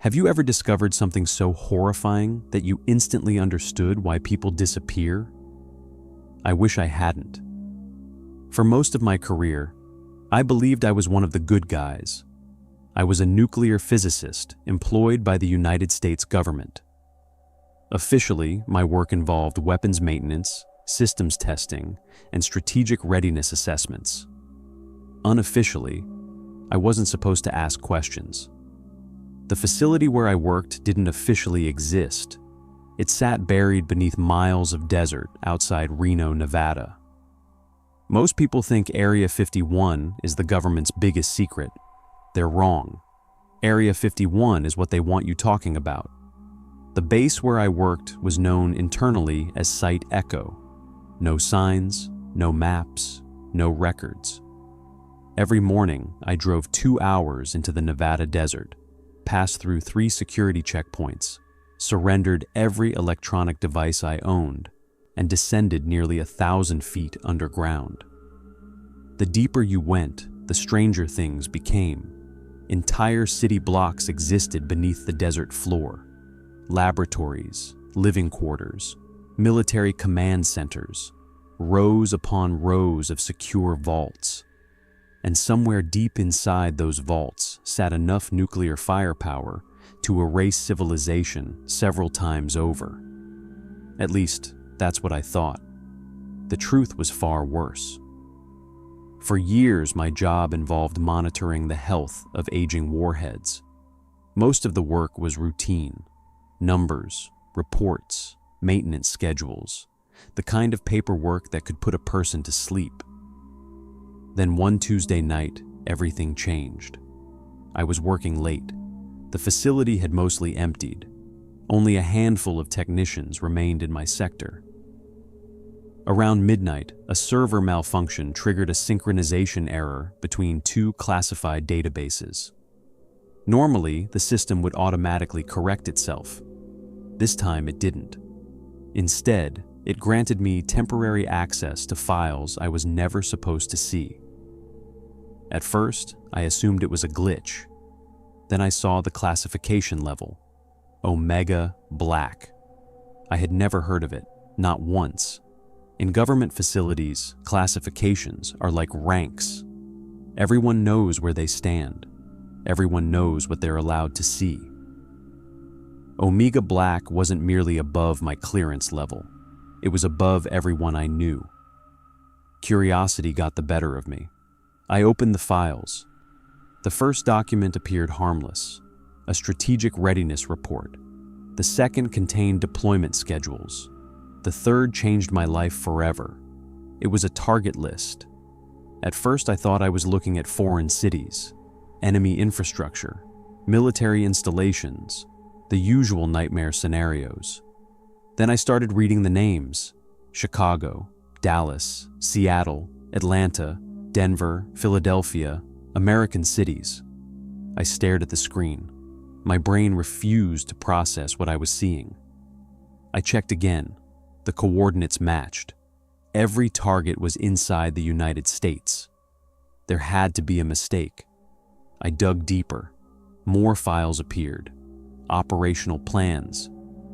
Have you ever discovered something so horrifying that you instantly understood why people disappear? I wish I hadn't. For most of my career, I believed I was one of the good guys. I was a nuclear physicist employed by the United States government. Officially, my work involved weapons maintenance, systems testing, and strategic readiness assessments. Unofficially, I wasn't supposed to ask questions. The facility where I worked didn't officially exist. It sat buried beneath miles of desert outside Reno, Nevada. Most people think Area 51 is the government's biggest secret. They're wrong. Area 51 is what they want you talking about. The base where I worked was known internally as Site Echo. No signs, no maps, no records. Every morning, I drove 2 hours into the Nevada desert, passed through 3 security checkpoints, surrendered every electronic device I owned, and descended nearly 1,000 feet underground. The deeper you went, the stranger things became. Entire city blocks existed beneath the desert floor. Laboratories, living quarters, military command centers, rows upon rows of secure vaults. And somewhere deep inside those vaults sat enough nuclear firepower to erase civilization several times over. At least, that's what I thought. The truth was far worse. For years, my job involved monitoring the health of aging warheads. Most of the work was routine. Numbers, reports, maintenance schedules, the kind of paperwork that could put a person to sleep. Then one Tuesday night, everything changed. I was working late. The facility had mostly emptied. Only a handful of technicians remained in my sector. Around midnight, a server malfunction triggered a synchronization error between 2 classified databases. Normally, the system would automatically correct itself. This time it didn't. Instead, it granted me temporary access to files I was never supposed to see. At first, I assumed it was a glitch. Then I saw the classification level, Omega Black. I had never heard of it, not once. In government facilities, classifications are like ranks. Everyone knows where they stand. Everyone knows what they're allowed to see. Omega Black wasn't merely above my clearance level. It was above everyone I knew. Curiosity got the better of me. I opened the files. The first document appeared harmless, a strategic readiness report. The second contained deployment schedules. The third changed my life forever. It was a target list. At first I thought I was looking at foreign cities, enemy infrastructure, military installations, the usual nightmare scenarios. Then I started reading the names: Chicago, Dallas, Seattle, Atlanta, Denver, Philadelphia, American cities. I stared at the screen. My brain refused to process what I was seeing. I checked again. The coordinates matched. Every target was inside the United States. There had to be a mistake. I dug deeper. More files appeared. Operational plans,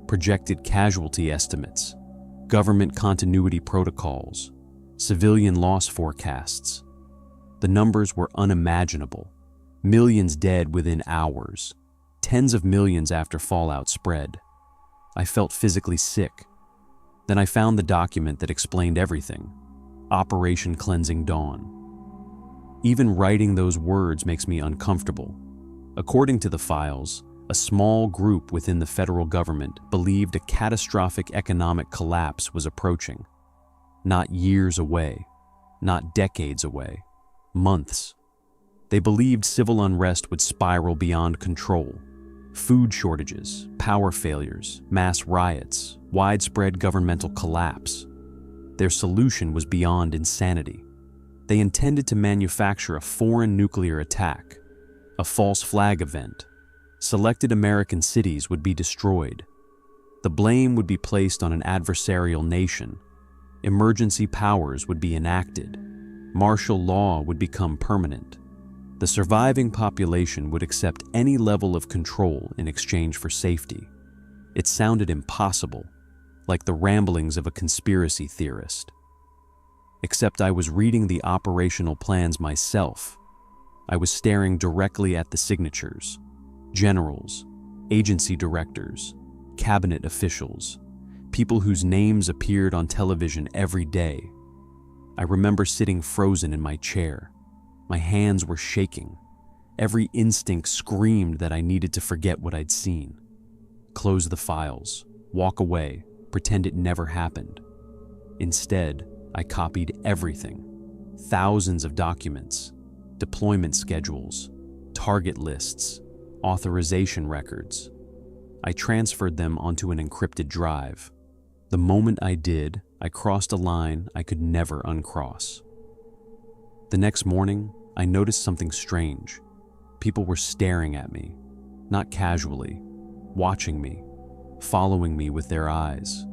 projected casualty estimates, government continuity protocols, civilian loss forecasts. The numbers were unimaginable. Millions dead within hours. Tens of millions after fallout spread. I felt physically sick. Then I found the document that explained everything. Operation Cleansing Dawn. Even writing those words makes me uncomfortable. According to the files, a small group within the federal government believed a catastrophic economic collapse was approaching. Not years away, not decades away, months. They believed civil unrest would spiral beyond control. Food shortages, power failures, mass riots, widespread governmental collapse. Their solution was beyond insanity. They intended to manufacture a foreign nuclear attack, a false flag event. Selected American cities would be destroyed. The blame would be placed on an adversarial nation. Emergency powers would be enacted. Martial law would become permanent. The surviving population would accept any level of control in exchange for safety. It sounded impossible, like the ramblings of a conspiracy theorist. Except I was reading the operational plans myself. I was staring directly at the signatures, generals, agency directors, cabinet officials, people whose names appeared on television every day. I remember sitting frozen in my chair. My hands were shaking. Every instinct screamed that I needed to forget what I'd seen. Close the files, walk away, pretend it never happened. Instead, I copied everything. Thousands of documents, deployment schedules, target lists, authorization records. I transferred them onto an encrypted drive. The moment I did, I crossed a line I could never uncross. The next morning, I noticed something strange. People were staring at me, not casually, watching me, following me with their eyes.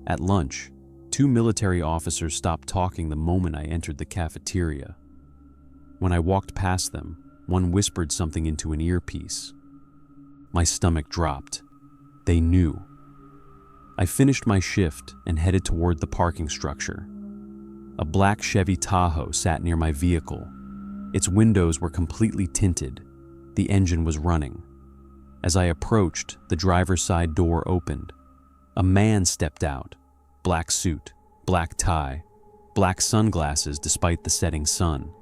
At lunch, 2 military officers stopped talking the moment I entered the cafeteria. When I walked past them, one whispered something into an earpiece. My stomach dropped. They knew. I finished my shift and headed toward the parking structure. A black Chevy Tahoe sat near my vehicle. Its windows were completely tinted. The engine was running. As I approached, the driver's side door opened. A man stepped out. Black suit, black tie, black sunglasses despite the setting sun.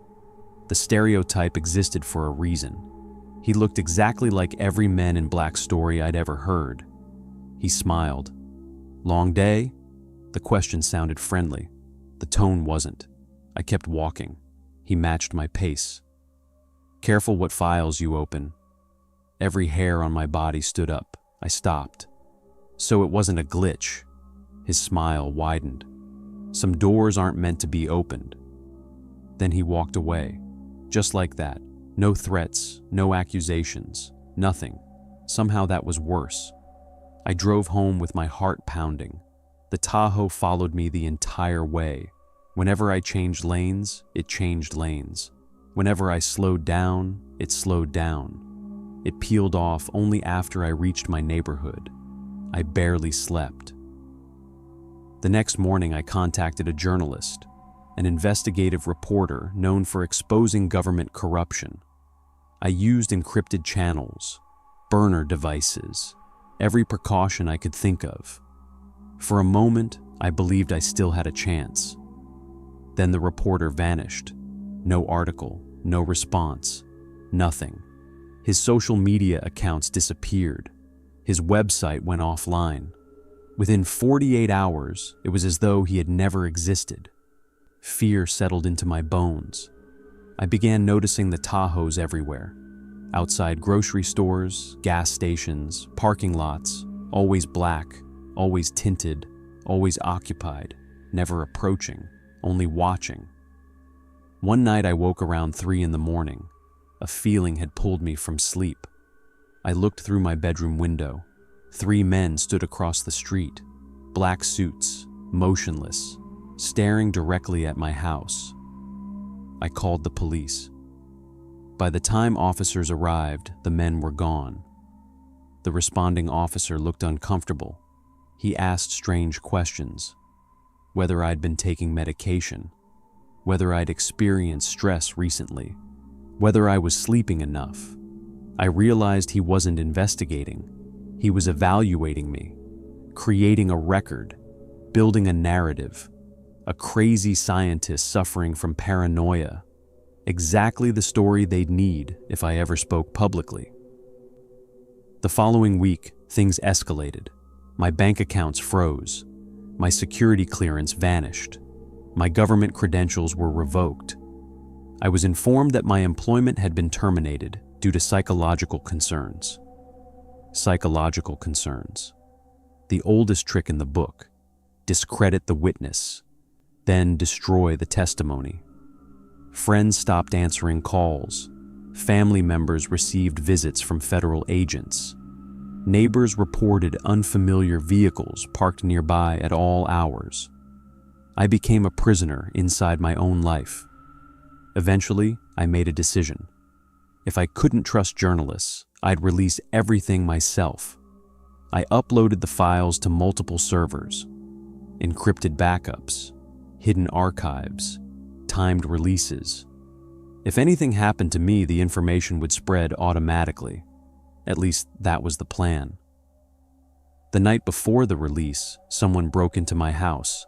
The stereotype existed for a reason. He looked exactly like every Men in Black story I'd ever heard. He smiled. "Long day?" The question sounded friendly. The tone wasn't. I kept walking. He matched my pace. "Careful what files you open." Every hair on my body stood up. I stopped. So it wasn't a glitch. His smile widened. Some doors aren't meant to be opened. Then he walked away. Just like that. No threats, no accusations, nothing. Somehow that was worse. I drove home with my heart pounding. The Tahoe followed me the entire way. Whenever I changed lanes, it changed lanes. Whenever I slowed down, it slowed down. It peeled off only after I reached my neighborhood. I barely slept. The next morning, I contacted a journalist, an investigative reporter known for exposing government corruption. I used encrypted channels, burner devices, every precaution I could think of. For a moment, I believed I still had a chance. Then the reporter vanished. No article, no response, nothing. His social media accounts disappeared. His website went offline. Within 48 hours, it was as though he had never existed. Fear settled into my bones. I began noticing the Tahoes everywhere. Outside grocery stores, gas stations, parking lots, always black, always tinted, always occupied, never approaching, only watching. One night I woke around 3 in the morning. A feeling had pulled me from sleep. I looked through my bedroom window. 3 men stood across the street, black suits, motionless, staring directly at my house. I called the police. By the time officers arrived, the men were gone. The responding officer looked uncomfortable. He asked strange questions. Whether I'd been taking medication, whether I'd experienced stress recently, whether I was sleeping enough. I realized he wasn't investigating. He was evaluating me, creating a record, building a narrative, a crazy scientist suffering from paranoia. Exactly the story they'd need if I ever spoke publicly. The following week, things escalated. My bank accounts froze. My security clearance vanished. My government credentials were revoked. I was informed that my employment had been terminated due to psychological concerns. Psychological concerns. The oldest trick in the book. Discredit the witness, then destroy the testimony. Friends stopped answering calls. Family members received visits from federal agents. Neighbors reported unfamiliar vehicles parked nearby at all hours. I became a prisoner inside my own life. Eventually, I made a decision. If I couldn't trust journalists, I'd release everything myself. I uploaded the files to multiple servers, encrypted backups, hidden archives, timed releases. If anything happened to me, the information would spread automatically. At least that was the plan. The night before the release, someone broke into my house.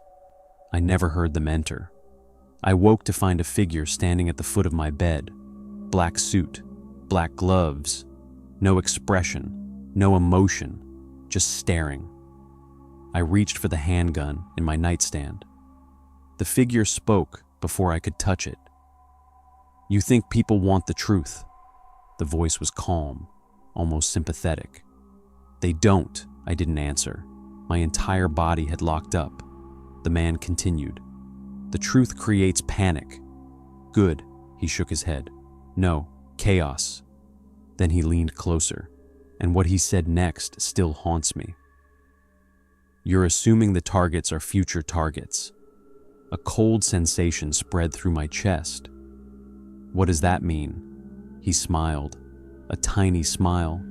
I never heard them enter. I woke to find a figure standing at the foot of my bed. Black suit, black gloves, no expression, no emotion, just staring. I reached for the handgun in my nightstand. The figure spoke before I could touch it. "You think people want the truth?" The voice was calm, almost sympathetic. "They don't," I didn't answer. My entire body had locked up. The man continued. "The truth creates panic." "Good," he shook his head. "No, chaos." Then he leaned closer, and what he said next still haunts me. "You're assuming the targets are future targets." A cold sensation spread through my chest. "What does that mean?" He smiled, a tiny smile,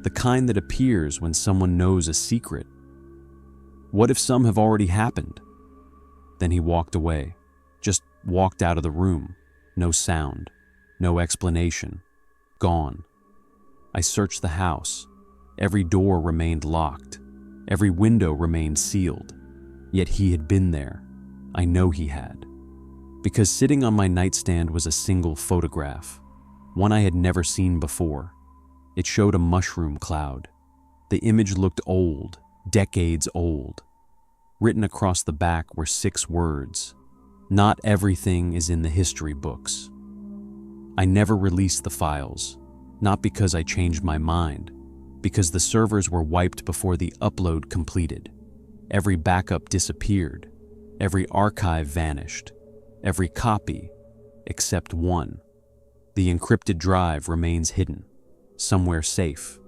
the kind that appears when someone knows a secret. "What if some have already happened?" Then he walked away, just walked out of the room. No sound, no explanation. Gone. I searched the house. Every door remained locked. Every window remained sealed. Yet he had been there. I know he had. Because sitting on my nightstand was a single photograph, one I had never seen before. It showed a mushroom cloud. The image looked old, decades old. Written across the back were 6 words. "Not everything is in the history books." I never released the files, not because I changed my mind, because the servers were wiped before the upload completed. Every backup disappeared. Every archive vanished. Every copy, except one. The encrypted drive remains hidden, somewhere safe,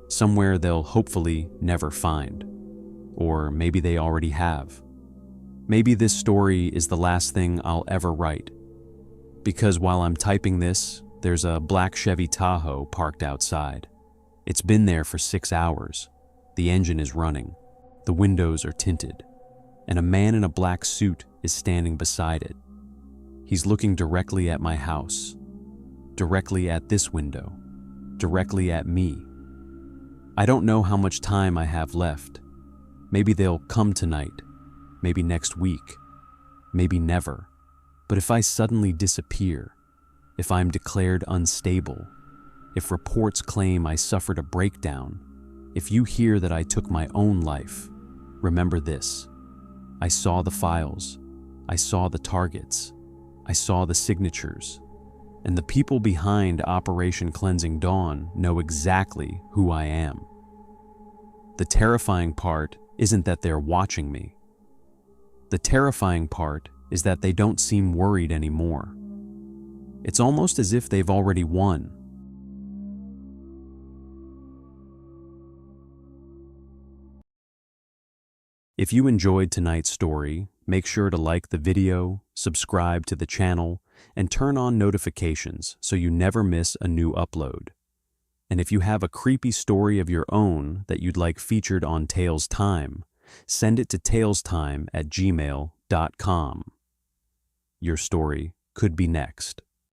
somewhere they'll hopefully never find. Or maybe they already have. Maybe this story is the last thing I'll ever write. Because while I'm typing this, there's a black Chevy Tahoe parked outside. It's been there for 6 hours. The engine is running. The windows are tinted. And a man in a black suit is standing beside it. He's looking directly at my house, directly at this window, directly at me. I don't know how much time I have left. Maybe they'll come tonight, maybe next week, maybe never. But if I suddenly disappear, if I'm declared unstable, if reports claim I suffered a breakdown, if you hear that I took my own life, remember this. I saw the files, I saw the targets, I saw the signatures, and the people behind Operation Cleansing Dawn know exactly who I am. The terrifying part isn't that they're watching me. The terrifying part is that they don't seem worried anymore. It's almost as if they've already won. If you enjoyed tonight's story, make sure to like the video, subscribe to the channel, and turn on notifications so you never miss a new upload. And if you have a creepy story of your own that you'd like featured on talesthyme, send it to talesthyme@gmail.com. Your story could be next.